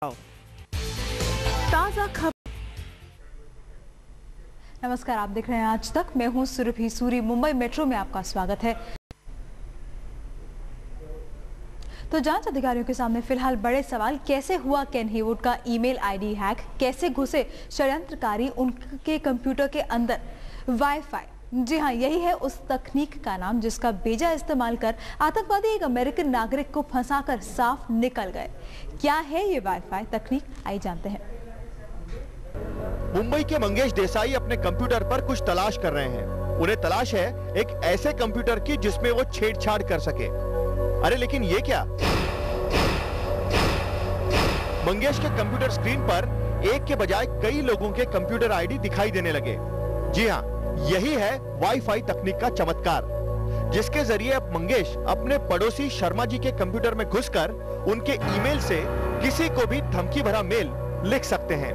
ताजा खबर। नमस्कार, आप देख रहे हैं आज तक। मैं हूं सुरभि सूरी। मुंबई मेट्रो में आपका स्वागत है। तो जांच अधिकारियों के सामने फिलहाल बड़े सवाल। कैसे हुआ केन हेवुड का ईमेल आईडी हैक? कैसे घुसे षड्यंत्रकारी उनके कंप्यूटर के अंदर? वाईफाई, जी हाँ, यही है उस तकनीक का नाम जिसका बेजा इस्तेमाल कर आतंकवादी एक अमेरिकन नागरिक को फंसाकर साफ निकल गए। क्या है ये वाईफाई तकनीक, आइए जानते हैं। मुंबई के मंगेश देसाई अपने कंप्यूटर पर कुछ तलाश कर रहे हैं। उन्हें तलाश है एक ऐसे कंप्यूटर की जिसमें वो छेड़छाड़ कर सके। अरे लेकिन ये क्या? मंगेश के कंप्यूटर स्क्रीन पर एक के बजाय कई लोगों के कंप्यूटर आईडी दिखाई देने लगे। जी हाँ, यही है वाईफाई तकनीक का चमत्कार, जिसके जरिए अब मंगेश अपने पड़ोसी शर्मा जी के कंप्यूटर में घुसकर उनके ईमेल से किसी को भी धमकी भरा मेल लिख सकते हैं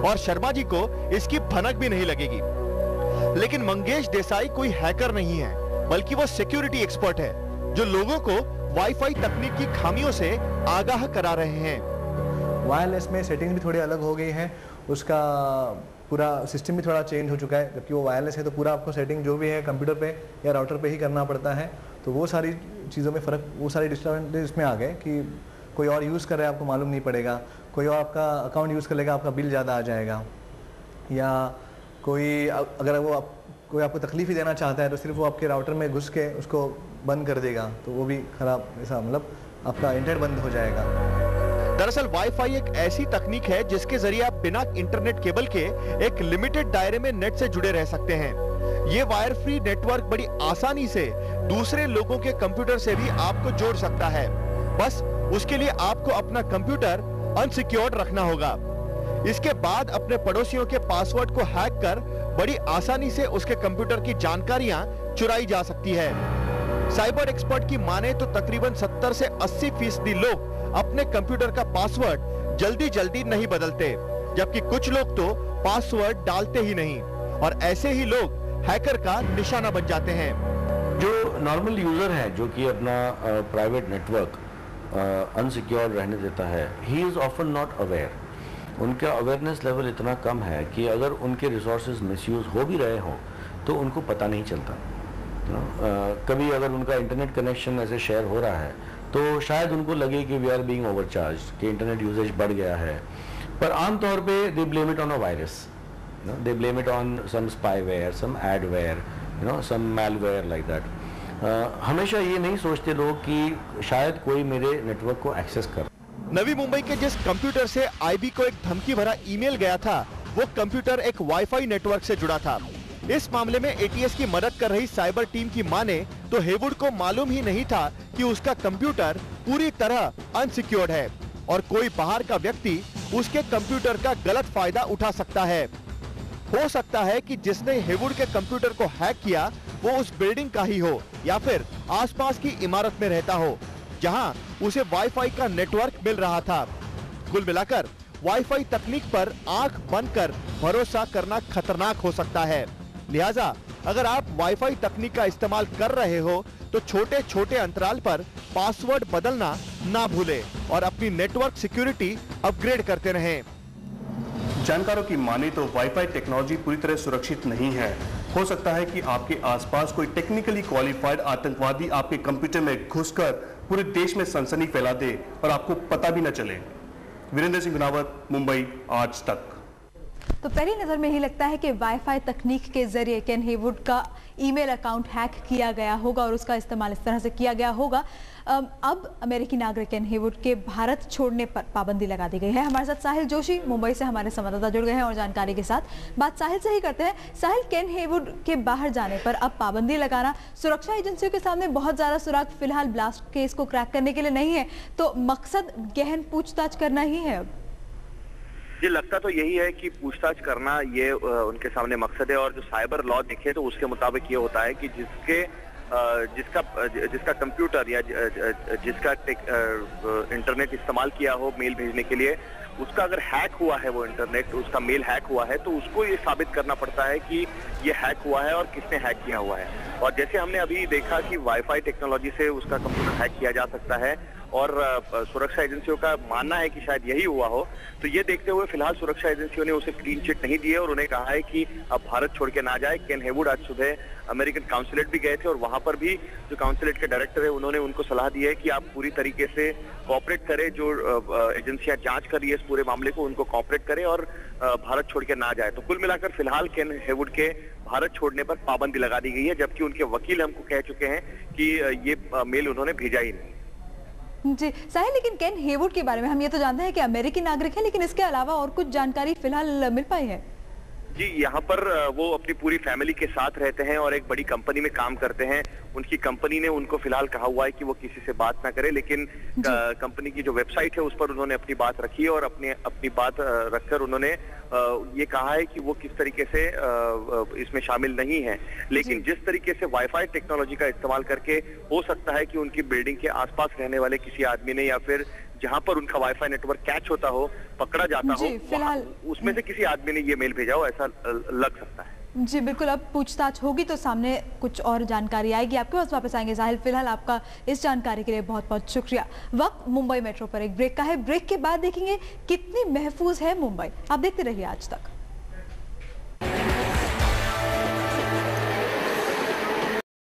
और शर्मा जी को इसकी भनक भी नहीं लगेगी। लेकिन मंगेश देसाई कोई हैकर नहीं है, बल्कि वो सिक्योरिटी एक्सपर्ट है जो लोगों को वाईफाई तकनीक की खामियों से आगाह करा रहे हैं। वायरलेस में सेटिंग भी थोड़ी अलग हो गई है, उसका पूरा सिस्टम भी थोड़ा चेंज हो चुका है। जबकि वो वायरलेस है तो पूरा आपको सेटिंग जो भी है कंप्यूटर पे या राउटर पे ही करना पड़ता है। तो वो सारी चीज़ों में फ़र्क, वो सारी डिस्टर्बेंसेस इसमें आ गए कि कोई और यूज़ कर रहा है, आपको मालूम नहीं पड़ेगा। कोई और आपका अकाउंट यूज़ कर लेगा, आपका बिल ज़्यादा आ जाएगा। या कोई अगर वो कोई आपको तकलीफ ही देना चाहता है तो सिर्फ वो आपके राउटर में घुस के उसको बंद कर देगा, तो वो भी खराब, ऐसा मतलब आपका इंटरनेट बंद हो जाएगा। दरअसल वाईफाई एक ऐसी तकनीक है जिसके जरिए आप बिना इंटरनेट केबल के एक लिमिटेड दायरे में नेट से जुड़े रह सकते हैं। ये वायर फ्री नेटवर्क बड़ी आसानी से दूसरे लोगों के कंप्यूटर से भी आपको जोड़ सकता है। बस उसके लिए आपको अपना कंप्यूटर अनसिक्योर्ड रखना होगा। इसके बाद अपने पड़ोसियों के पासवर्ड को हैक कर बड़ी आसानी से उसके कंप्यूटर की जानकारियां चुराई जा सकती है। साइबर एक्सपर्ट की माने तो तकरीबन 70 से 80% लोग अपने कंप्यूटर का पासवर्ड जल्दी नहीं बदलते, जबकि कुछ लोग तो पासवर्ड डालते ही नहीं और ऐसे ही लोग हैकर का निशाना बन जाते हैं। जो नॉर्मल यूजर है जो कि अपना प्राइवेट नेटवर्क अनसिक्योर्ड रहने देता है, he is often not aware. उनका अवेयरनेस लेवल इतना कम है कि अगर उनके रिसोर्सेज मिसयूज हो भी रहे हों तो उनको पता नहीं चलता। कभी अगर उनका इंटरनेट कनेक्शन ऐसे शेयर हो रहा है तो शायद उनको लगे कि वी आर बीइंग ओवरचार्ज, कि इंटरनेट यूजेज बढ़ गया है। पर आमतौर पे they blame it on a virus, they blame it on some spyware, some adware, some malware like that. हमेशा ये नहीं सोचते लोग कि शायद कोई मेरे नेटवर्क को एक्सेस कर। नवी मुंबई के जिस कंप्यूटर से आईबी को एक धमकी भरा ईमेल गया था, वो कंप्यूटर एक वाईफाई नेटवर्क से जुड़ा था। इस मामले में एटीएस की मदद कर रही साइबर टीम की माने तो हेवुड को मालूम ही नहीं था कि उसका कंप्यूटर पूरी तरह अनसिक्योर्ड है और कोई बाहर का व्यक्ति उसके कंप्यूटर का गलत फायदा उठा सकता है। हो सकता है कि जिसने हेवुड के कंप्यूटर को हैक किया वो उस बिल्डिंग का ही हो या फिर आसपास की इमारत में रहता हो जहां उसे वाईफाई का नेटवर्क मिल रहा था। कुल मिलाकर वाईफाई तकनीक पर आंख बंद कर भरोसा करना खतरनाक हो सकता है। लिहाजा अगर आप वाईफाई तकनीक का इस्तेमाल कर रहे हो तो छोटे छोटे अंतराल पर पासवर्ड बदलना ना भूलें और अपनी नेटवर्क सिक्योरिटी अपग्रेड करते रहें। जानकारों की माने तो वाईफाई टेक्नोलॉजी पूरी तरह सुरक्षित नहीं है। हो सकता है कि आपके आसपास कोई टेक्निकली क्वालिफाइड आतंकवादी आपके कंप्यूटर में घुसकर पूरे देश में सनसनी फैला दे और आपको पता भी न चले। वीरेंद्र सिंह गुनावत, मुंबई, आज तक। तो पहली नजर में ही लगता है कि वाईफाई तकनीक के जरिए केन हेवुड का ईमेल अकाउंट हैक किया गया होगा और उसका इस्तेमाल इस तरह से किया गया होगा। अब अमेरिकी नागरिक केन हेवुड के भारत छोड़ने पर पाबंदी लगा दी गई है। हमारे साथ साहिल जोशी मुंबई से हमारे संवाददाता जुड़ गए हैं और जानकारी के साथ बात साहिल से ही करते हैं। साहिल, केन हेवुड के बाहर जाने पर अब पाबंदी लगाना सुरक्षा एजेंसियों के सामने बहुत ज्यादा सुराग फिलहाल ब्लास्ट केस को क्रैक करने के लिए नहीं है, तो मकसद गहन पूछताछ करना ही है। जी, लगता तो यही है कि पूछताछ करना ये उनके सामने मकसद है और जो साइबर लॉ देखे तो उसके मुताबिक ये होता है कि जिसका कंप्यूटर या जिसका इंटरनेट इस्तेमाल किया हो मेल भेजने के लिए, उसका अगर हैक हुआ है, वो इंटरनेट उसका मेल हैक हुआ है, तो उसको ये साबित करना पड़ता है कि ये हैक हुआ है और किसने हैक किया हुआ है। और जैसे हमने अभी देखा कि वाईफाई टेक्नोलॉजी से उसका कंप्यूटर हैक किया जा सकता है और सुरक्षा एजेंसियों का मानना है कि शायद यही हुआ हो। तो ये देखते हुए फिलहाल सुरक्षा एजेंसियों ने उसे क्लीन चिट नहीं दी है और उन्हें कहा है कि अब भारत छोड़ के ना जाए। केन हेवुड आज सुबह अमेरिकन काउंसुलेट भी गए थे और वहां पर भी जो काउंसुलेट के डायरेक्टर है उन्होंने उनको सलाह दी है कि आप पूरी तरीके से कोऑपरेट करें, जो एजेंसियां जांच कर रही है इस पूरे मामले को उनको कोऑपरेट करें और भारत छोड़ के ना जाए। तो कुल मिलाकर फिलहाल केन हेवुड के भारत छोड़ने पर पाबंदी लगा दी गई है, जबकि उनके वकील हमको कह चुके हैं कि ये मेल उन्होंने भेजा ही नहीं। जी साहिल, लेकिन केन हेवुड के बारे में हम ये तो जानते हैं कि अमेरिकी नागरिक है, लेकिन इसके अलावा और कुछ जानकारी फिलहाल मिल पाई है? जी, यहाँ पर वो अपनी पूरी फैमिली के साथ रहते हैं और एक बड़ी कंपनी में काम करते हैं। उनकी कंपनी ने उनको फिलहाल कहा हुआ है कि वो किसी से बात ना करे, लेकिन कंपनी की जो वेबसाइट है उस पर उन्होंने अपनी बात रखी है और अपनी बात रखकर उन्होंने ये कहा है कि वो किस तरीके से इसमें शामिल नहीं है। लेकिन जिस तरीके से वाईफाई टेक्नोलॉजी का इस्तेमाल करके हो सकता है कि उनकी बिल्डिंग के आसपास रहने वाले किसी आदमी ने या फिर जहां पर उनका वाईफाई नेटवर्क कैच होता हो, पकड़ा जाता हो, फिलहाल उसमें से किसी आदमी ने ये मेल भेजा हो, ऐसा लग सकता है। जी बिल्कुल, अब पूछताछ होगी तो सामने कुछ और जानकारी आएगी। आपके पास वापस आएंगे साहिल। फिलहाल आपका इस जानकारी के लिए बहुत बहुत शुक्रिया। वक्त मुंबई मेट्रो पर एक ब्रेक का है। ब्रेक के बाद देखेंगे कितनी महफूज है मुंबई। आप देखते रहिए आज तक।